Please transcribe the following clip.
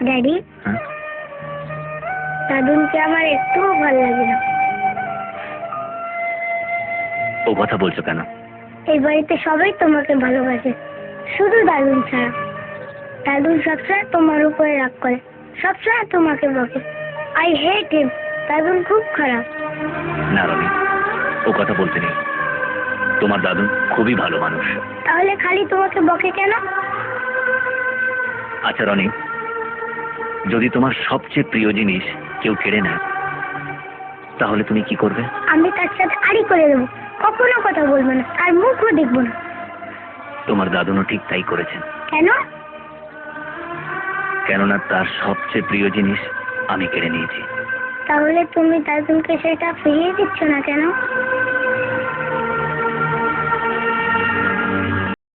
Daddy, দাদুনকে আমার একটুও ভালো লাগে না। ও কথা বলছো কেন? এই বাড়িতে সবাই তোমাকে ভালোবাসে, শুধু দাদুন ছাড়া। দাদুন সবসময় তোমার উপরে রাগ করে, সবসময় তোমাকে বকে। আই হেট হিম। দাদুন খুব খারাপ। না রনি, ও কথা বলতে নেই। তোমার দাদু খুবই ভালো মানুষ। তাহলে খালি তোমাকে বকে কেন? আচ্ছা রনি, যদি তোমার সবচেয়ে প্রিয় জিনিস কেউ কেড়ে নেয়, তাহলে তুমি কি করবে? আমি তার সাথে আড়ি করে দেবো, কখনো কথা বলবো না, আর মুখও দেখবো না। তোমার দাদুনও ঠিক তাই করেছেন। কেন? কেননা তার সবচেয়ে প্রিয় জিনিস আমি কেড়ে নিয়েছি। তাহলে তুমি দাদুনকে সেটা ফিরিয়ে দিচ্ছ না কেন?